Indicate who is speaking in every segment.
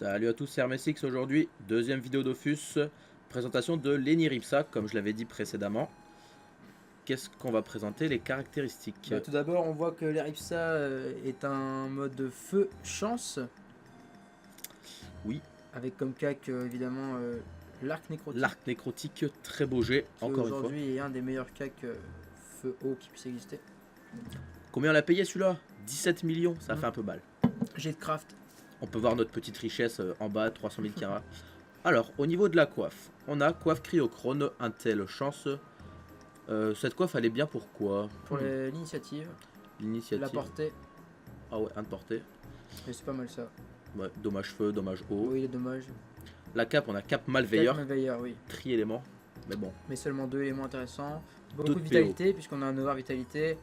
Speaker 1: Salut à tous, c'est Hermesix aujourd'hui, deuxième vidéo Dofus, présentation de l'Eniripsa, comme je l'avais dit précédemment. Qu'est-ce qu'on va présenter? Les caractéristiques.
Speaker 2: Tout d'abord, on voit que l'Eripsa est un mode feu chance.
Speaker 1: Oui.
Speaker 2: Avec comme cac évidemment l'arc nécrotique.
Speaker 1: L'arc nécrotique, très beau jet,
Speaker 2: qui
Speaker 1: encore une fois.
Speaker 2: Aujourd'hui est un des meilleurs cacs feu haut qui puisse exister.
Speaker 1: Combien on a payé celui-là? 17 millions, ça fait un peu mal.
Speaker 2: Jet de craft.
Speaker 1: On peut voir notre petite richesse en bas, 300 000 carats. Alors, au niveau de la coiffe, on a coiffe cryochrone, Intel chance. Cette coiffe, elle est bien pour quoi?
Speaker 2: Pour l'initiative.
Speaker 1: L'initiative.
Speaker 2: La portée.
Speaker 1: Ah ouais, un de portée.
Speaker 2: Mais c'est pas mal ça.
Speaker 1: Ouais, dommage feu, dommage eau.
Speaker 2: Oui, il est dommage.
Speaker 1: La cape, on a cape malveilleur.
Speaker 2: Cape malveilleur, oui.
Speaker 1: Tri-éléments. Mais bon.
Speaker 2: Mais seulement 2 éléments intéressants. Beaucoup
Speaker 1: D'autres
Speaker 2: de vitalité, puisqu'on a un over vitalité.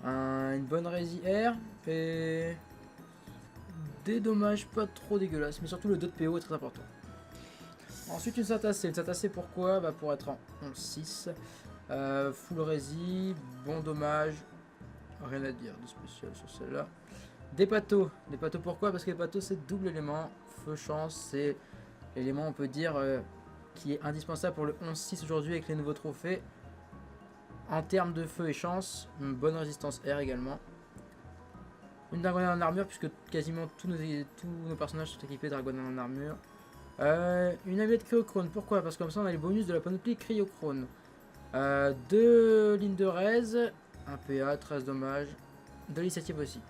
Speaker 2: Une bonne rési air. Et des dommages pas trop dégueulasses. Mais surtout le 2 de PO est très important. Ensuite une Satacé. Une Satacé pourquoi? Pour être en 11-6. Full rési, bon dommage. Rien à dire de spécial sur celle-là. Des patos. Des patos pourquoi? Parce que les patos c'est double élément. Feu chance, c'est l'élément on peut dire qui est indispensable pour le 11-6 aujourd'hui avec les nouveaux trophées. En termes de feu et chance, une bonne résistance air également. Une dragonne en armure puisque quasiment tous nos personnages sont équipés de dragonne en armure. Une amulette cryochrone, pourquoi? Parce que comme ça on a les bonus de la panoplie cryochrone. 2 lignes de raise, un PA, 13 dommages, de l'initiative aussi.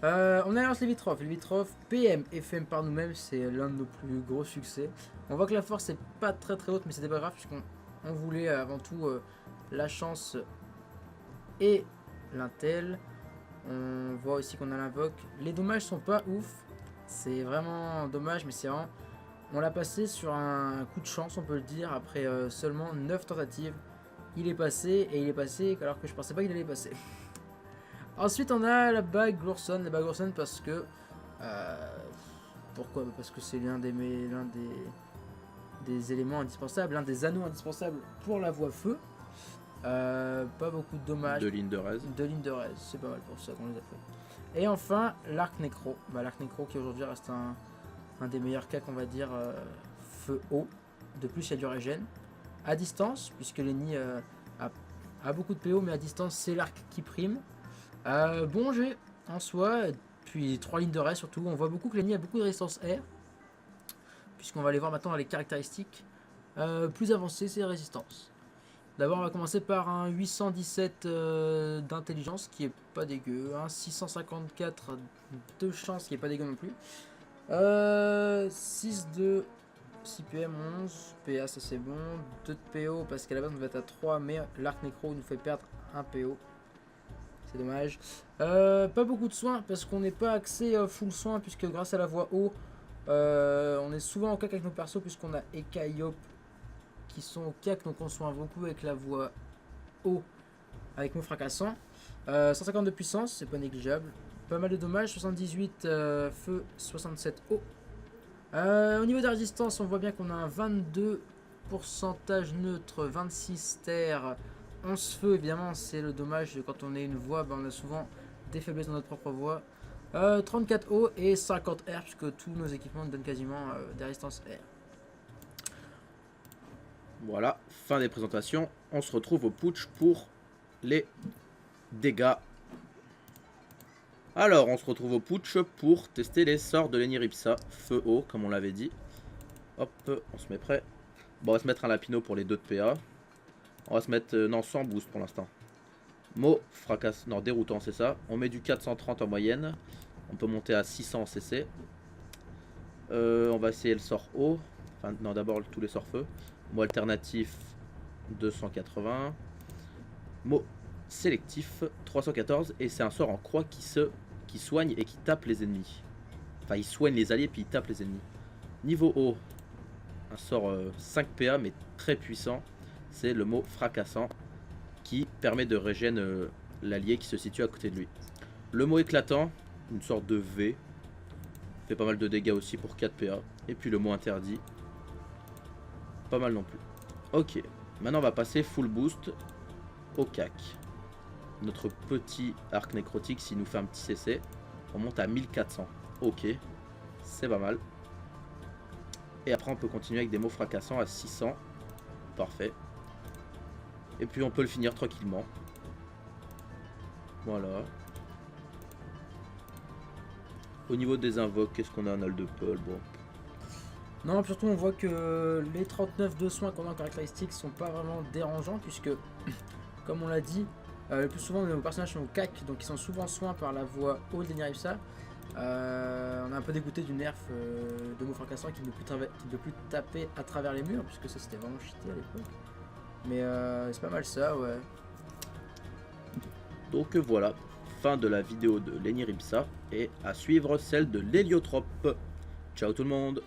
Speaker 2: On a alors les Vitrophes. Les Vitrophes PM et FM par nous-mêmes, c'est l'un de nos plus gros succès. On voit que la force est pas très haute, mais c'était pas grave puisqu'on voulait avant tout la chance et l'intel. On voit aussi qu'on a l'invoque. Les dommages sont pas ouf, c'est vraiment dommage, mais c'est vraiment... On l'a passé sur un coup de chance, on peut le dire, après seulement 9 tentatives. Il est passé, et il est passé alors que je pensais pas qu'il allait passer. Ensuite, on a la bague Glorson. La bague Glorson parce que... pourquoi? Parce que c'est l'un des éléments indispensables, l'un des anneaux indispensables pour la voie feu. Pas beaucoup de dommages.
Speaker 1: 2 lignes de raise.
Speaker 2: 2 lignes de raise, c'est pas mal pour ça qu'on les a fait. Et enfin, l'arc nécro. L'arc nécro qui aujourd'hui reste un des meilleurs cas qu'on va dire feu haut. De plus il y a du régène à distance puisque Lenny a beaucoup de PO mais à distance c'est l'arc qui prime. Bon jet en soi, puis 3 lignes de raid surtout. On voit beaucoup que Lenny a beaucoup de résistance air puisqu'on va aller voir maintenant les caractéristiques plus avancées, c'est résistance. D'abord on va commencer par un 817 d'intelligence qui est pas dégueu, un 654 de chance qui est pas dégueu non plus. 6 de 6 PM, 11 PA, ça c'est bon. 2 de PO parce qu'à la base on va être à 3, mais l'arc nécro nous fait perdre un PO. C'est dommage. Pas beaucoup de soins parce qu'on n'est pas axé full soin, puisque grâce à la voie haut, on est souvent au cac avec nos persos, puisqu'on a Eka et Yop qui sont au cac, donc on soigne beaucoup avec la voie haut avec nos fracassants. 150 de puissance, c'est pas négligeable. Pas mal de dommages, 78 feu, 67 eau. Au niveau de la résistance, on voit bien qu'on a un 22 pourcentage neutre, 26 terre, 11 feu. Évidemment, c'est le dommage quand on est une voie, on a souvent des faiblesses dans notre propre voie. 34 eau et 50 air, puisque tous nos équipements nous donnent quasiment des résistances air.
Speaker 1: Voilà, fin des présentations. On se retrouve au putsch pour les dégâts. Alors, on se retrouve au putsch pour tester les sorts de l'Eniripsa. Feu haut, comme on l'avait dit. Hop, on se met prêt. Bon, on va se mettre un lapino pour les 2 de PA. On va se mettre... non, sans boost pour l'instant. Mot, fracasse... Non, déroutant, c'est ça. On met du 430 en moyenne. On peut monter à 600 en CC. On va essayer le sort haut. Enfin, non, d'abord tous les sorts feu. Mot alternatif, 280. Mot sélectif, 314. Et c'est un sort en croix qui soigne et qui tape les ennemis. Enfin, il soigne les alliés puis il tape les ennemis. Niveau haut, un sort 5 PA mais très puissant. C'est le mot fracassant qui permet de régénérer l'allié qui se situe à côté de lui. Le mot éclatant, une sorte de V. Fait pas mal de dégâts aussi pour 4 PA. Et puis le mot interdit. Pas mal non plus. Ok, maintenant on va passer full boost au cac. Notre petit arc nécrotique, s'il nous fait un petit CC, on monte à 1400. Ok, C'est pas mal. Et après on peut continuer avec des mots fracassants à 600. Parfait. Et puis on peut le finir tranquillement. Voilà. Au niveau des invoques, qu'est-ce qu'on a? Un de Paul, bon.
Speaker 2: Non, surtout on voit que les 39 de soins qu'on a en caractéristiques sont pas vraiment dérangeants puisque, comme on l'a dit, le plus souvent nos personnages sont au CAC, donc ils sont souvent soins par la voix haute d'Eniripsa. On est un peu dégoûté du nerf de mots fracassants qui ne peut plus taper à travers les murs, puisque ça c'était vraiment cheaté à l'époque. Mais c'est pas mal ça, ouais.
Speaker 1: Donc voilà, fin de la vidéo de l'Eniripsa et à suivre celle de l'héliotrope. Ciao tout le monde!